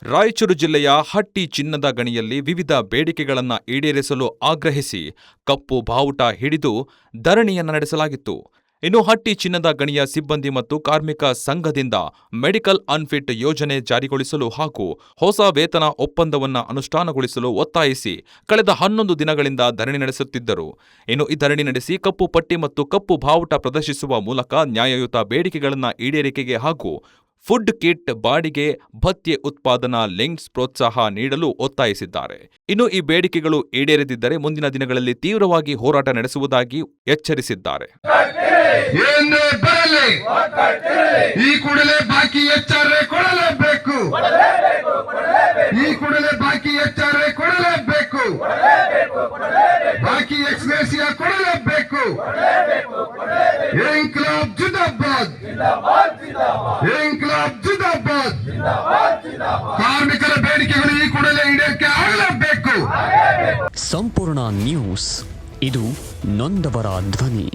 ರಾಯಚೂರು ಜಿಲ್ಲೆಯ ಹಟ್ಟಿ ಚಿನ್ನದ ಗಣಿಯಲ್ಲಿ ವಿವಿಧ ಬೇಡಿಕೆಗಳನ್ನು ಈಡೇರಿಸಲು ಆಗ್ರಹಿಸಿ ಕಪ್ಪು ಬಾವುಟ ಹಿಡಿದು ಧರಣಿಯನ್ನು ನಡೆಸಲಾಗಿತ್ತು. ಇನ್ನು ಹಟ್ಟಿ ಚಿನ್ನದ ಗಣಿಯ ಸಿಬ್ಬಂದಿ ಮತ್ತು ಕಾರ್ಮಿಕ ಸಂಘದಿಂದ ಮೆಡಿಕಲ್ ಅನ್ಫಿಟ್ ಯೋಜನೆ ಜಾರಿಗೊಳಿಸಲು ಹಾಗೂ ಹೊಸ ವೇತನ ಒಪ್ಪಂದವನ್ನು ಅನುಷ್ಠಾನಗೊಳಿಸಲು ಒತ್ತಾಯಿಸಿ ಕಳೆದ 11 ದಿನಗಳಿಂದ ಧರಣಿ ನಡೆಸುತ್ತಿದ್ದರು. ಇನ್ನು ಈ ಧರಣಿ ನಡೆಸಿ ಕಪ್ಪು ಪಟ್ಟಿ ಮತ್ತು ಕಪ್ಪು ಬಾವುಟ ಪ್ರದರ್ಶಿಸುವ ಮೂಲಕ ನ್ಯಾಯಯುತ ಬೇಡಿಕೆಗಳನ್ನು ಈಡೇರಿಕೆಗೆ ಹಾಗೂ ಫುಡ್ ಕಿಟ್, ಬಾಡಿಗೆ ಭತ್ಯೆ ಉತ್ಪಾದನಾ ಲಿಂಕ್ಸ್ ಪ್ರೋತ್ಸಾಹ ನೀಡಲು ಒತ್ತಾಯಿಸಿದ್ದಾರೆ. ಇನ್ನು ಈ ಬೇಡಿಕೆಗಳು ಈಡೇರದಿದ್ದರೆ ಮುಂದಿನ ದಿನಗಳಲ್ಲಿ ತೀವ್ರವಾಗಿ ಹೋರಾಟ ನಡೆಸುವುದಾಗಿ ಎಚ್ಚರಿಸಿದ್ದಾರೆ. ಈ ಕೂಡಲೇ ಬಾಕಿ ಹೆಚ್ಚಾರೆ ಕೊಡಲೇಬೇಕು. ಈ ಕೂಡಲೇ ಬಾಕಿ ಹೆಚ್ಚಾರೆ ಕೊಡಲೇಬೇಕು. ಬಾಕಿ ಎಕ್ಸ್ಗ್ರೇಷಿಯಾ ಕೊಡಲೇಬೇಕು. ಇನ್ಕ್ಲಾಬ್ ಜಿಂದಾಬಾದ್, ಇನ್ಕ್ಲಾಬ್ ಜಿಂದಾಬಾದ್. ಕಾರ್ಮಿಕರ ಬೇಡಿಕೆಗಳು ಈ ಕೂಡಲೇ ಈಡೇರಿಕೆ ಆಗಲೇಬೇಕು. ಸಂಪೂರ್ಣ ನ್ಯೂಸ್, ಇದು ನೊಂದವರ ಧ್ವನಿ.